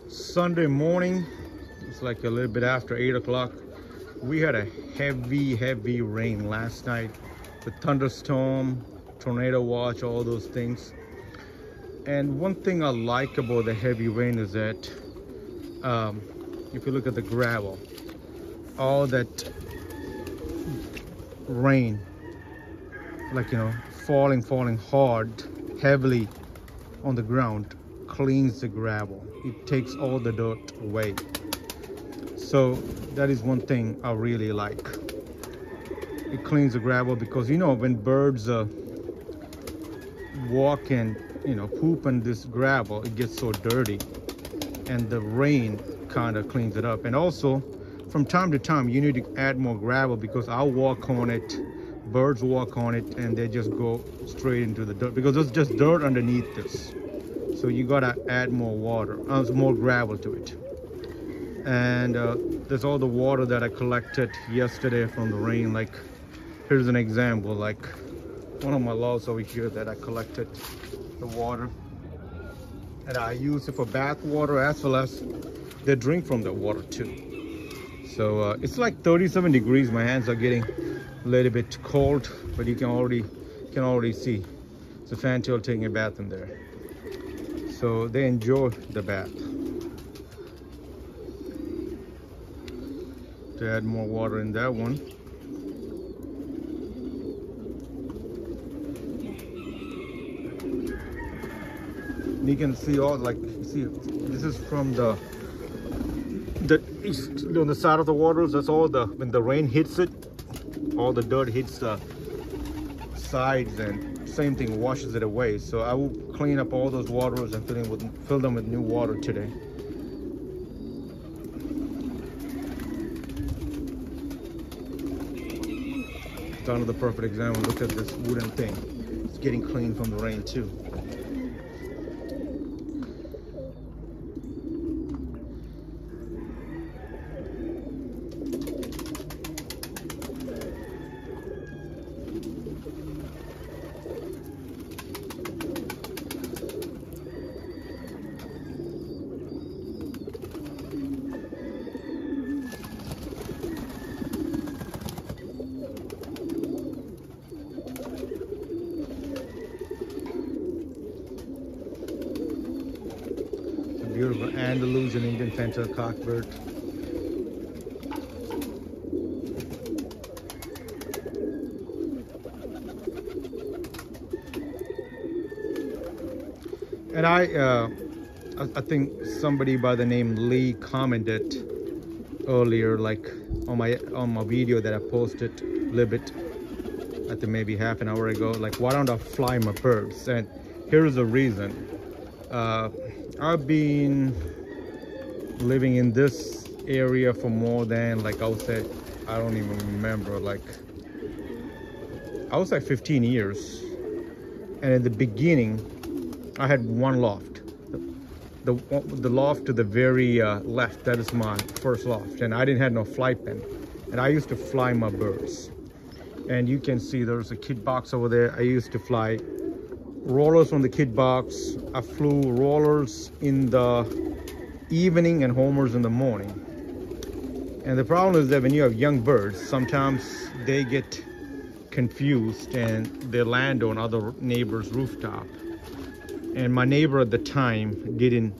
Sunday morning, it's like a little bit after 8 o'clock. We had a heavy rain last night. The thunderstorm, tornado watch, all those things. And one thing I like about the heavy rain is that if you look at the gravel, all that rain, like, falling hard, heavily on the ground, cleans the gravel. It takes all the dirt away. So that is one thing I really like. It cleans the gravel because, when birds walk and, poop on this gravel, it gets so dirty, and the rain kind of cleans it up. And also, from time to time, you need to add more gravel because I'll walk on it, birds walk on it, and they just go straight into the dirt because there's just dirt underneath this. So you gotta add more water, more gravel to it. And there's all the water that I collected yesterday from the rain. Like, here's an example, like one of my logs over here that I collected the water, and I use it for bath water as well as they drink from the water too. So it's like 37 degrees. My hands are getting a little bit cold, but you can already see it's a fantail taking a bath in there. So they enjoy the bath. To add more water in that one. And you can see all, like, see, this is from the east, on the side of the waters. That's all when the rain hits it, all the dirt hits the sides, and same thing washes it away. So I will clean up all those waters and fill them with new water today. It's another perfect example. Look at this wooden thing. It's getting clean from the rain too. Beautiful Andalusian Indian fantail cockbird. And I think somebody by the name Lee commented earlier, like on my video that I posted a little bit, I think maybe half an hour ago, like, why don't I fly my birds? And here's the reason. I've been living in this area for more than, like, I would say, I don't even remember, like, I would say 15 years. And in the beginning, I had one loft. The loft to the very left, that is my first loft. And I didn't have no fly pen. And I used to fly my birds. And you can see there's a kid box over there. I used to fly rollers from the kid box. I flew rollers in the evening and homers in the morning. And the problem is that when you have young birds, sometimes they get confused and they land on other neighbors' rooftop. And my neighbor at the time didn't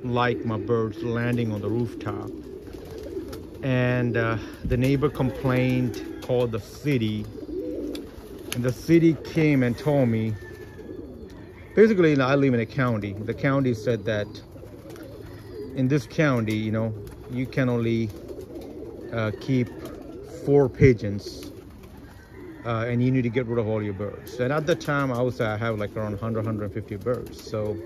like my birds landing on the rooftop. And the neighbor complained, called the city, and the city came and told me, basically, I live in a county. The county said that in this county, you can only keep 4 pigeons, and you need to get rid of all your birds. And at the time, I would say I have like around 150 birds. So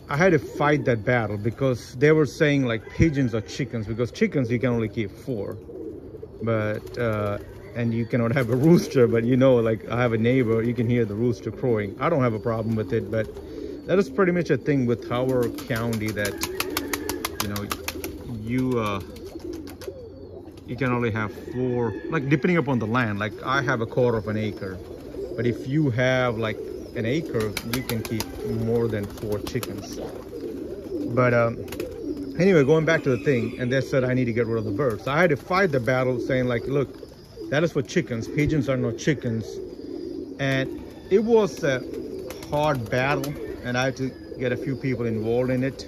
I had to fight that battle because they were saying like pigeons or chickens, because chickens you can only keep 4, but and you cannot have a rooster. But like, I have a neighbor, you can hear the rooster crowing. I don't have a problem with it, but that is pretty much a thing with our county, that you can only have 4, like, depending upon the land. Like, I have a quarter of an acre, but if you have like an acre, you can keep more than 4 chickens. But anyway, going back to the thing, and they said I need to get rid of the birds. So I had to fight the battle, saying like, look, that is for chickens. Pigeons are not chickens. And it was a hard battle, and I had to get a few people involved in it.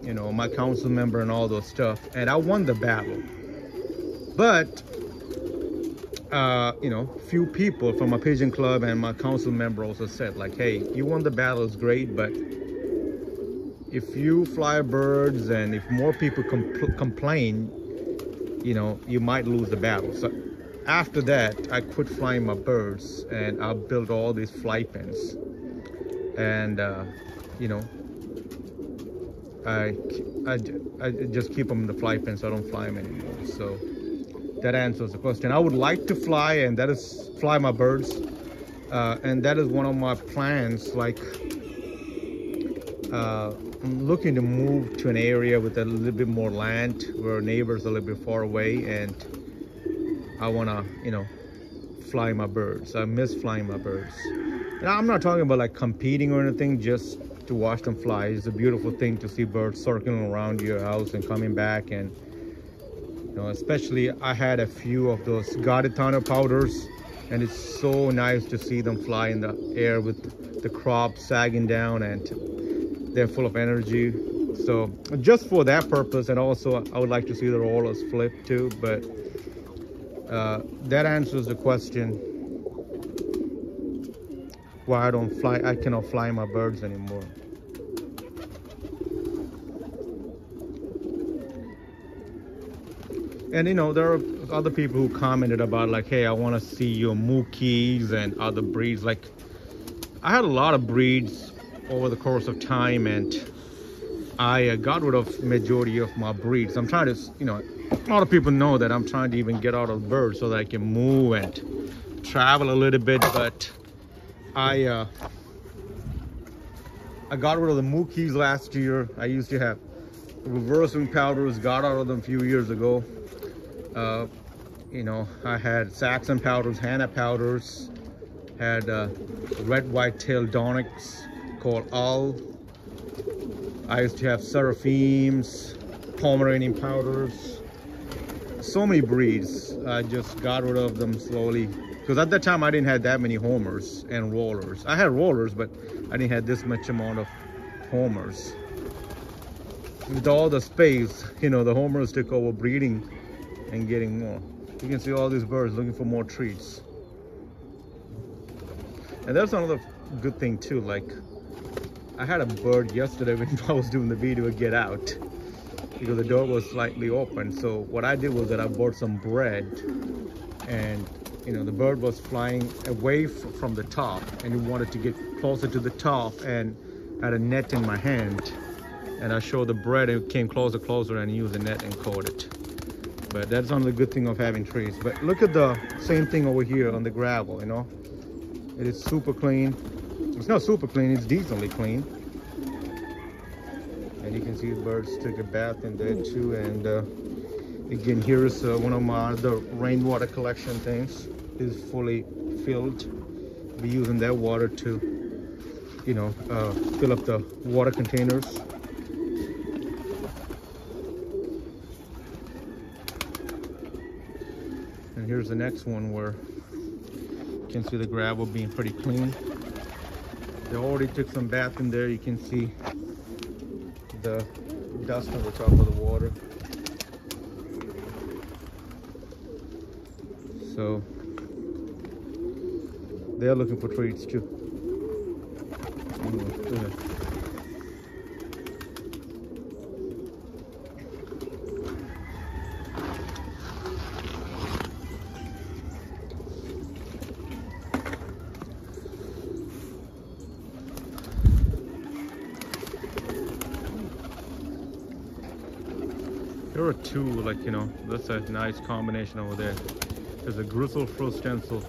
You know, my council member and all those stuff. And I won the battle. But you know, few people from my pigeon club and my council member also said like, hey, you won the battle, is great, but if you fly birds and if more people complain, you know, you might lose the battle. So after that, I quit flying my birds, and I built all these fly pens, and you know, I just keep them in the fly pen, so I don't fly them anymore. So that answers the question. I would like to fly, and that is fly my birds, and that is one of my plans. Like, I'm looking to move to an area with a little bit more land, where neighbors are a little bit far away, and I want to, you know, fly my birds. I miss flying my birds. And I'm not talking about like competing or anything, just to watch them fly. It's a beautiful thing to see birds circling around your house and coming back. And you know, especially I had a few of those guarded thunder powders, and it's so nice to see them fly in the air with the crop sagging down, and they're full of energy. So just for that purpose, and also I would like to see the rollers flip too. But that answers the question why I cannot fly my birds anymore. And you know, there are other people who commented about like, hey, I want to see your Mookies and other breeds. Like, I had a lot of breeds over the course of time, and I got rid of majority of my breeds. I'm trying to, you know, a lot of people know that I'm trying to even get out of birds so that I can move and travel a little bit. But I got rid of the Mookies last year. I used to have reverse wing powders, got out of them a few years ago. You know, I had Saxon powders, Hannah powders, had red white-tailed Donics called Owl. I used to have Seraphims, Pomeranian powders, so many breeds. I just got rid of them slowly, because at that time I didn't have that many homers and rollers. I had rollers, but I didn't have this much amount of homers. With all the space, you know, the homers took over breeding and getting more. You can see all these birds looking for more treats. And that's another good thing too. Like, I had a bird yesterday when I was doing the video get out, because the door was slightly open. So what I did was that I bought some bread, and you know, the bird was flying away from the top, and it wanted to get closer to the top, and I had a net in my hand, and I showed the bread, and it came closer and used the net and caught it. But that's another good thing of having trees. But look at the same thing over here on the gravel, you know. It is super clean. It's not super clean, it's decently clean. And you can see the birds took a bath in there too. And again, here is one of my other rainwater collection things. It is fully filled. We're using that water to, you know, fill up the water containers. And here's the next one where you can see the gravel being pretty clean. They already took some bath in there. You can see the dust on the top of the water. So they're looking for treats too. There are two, like, you know, that's a nice combination over there. There's a gristle fro stencil,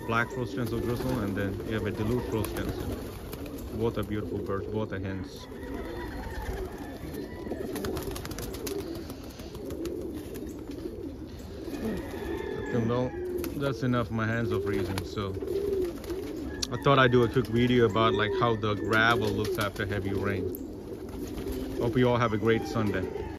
black fro stencil gristle, and then you have a Duluth fro stencil. Both are beautiful birds, both are hens. Okay, well, that's enough. My hands are freezing, so I thought I'd do a quick video about like how the gravel looks after heavy rain. Hope you all have a great Sunday.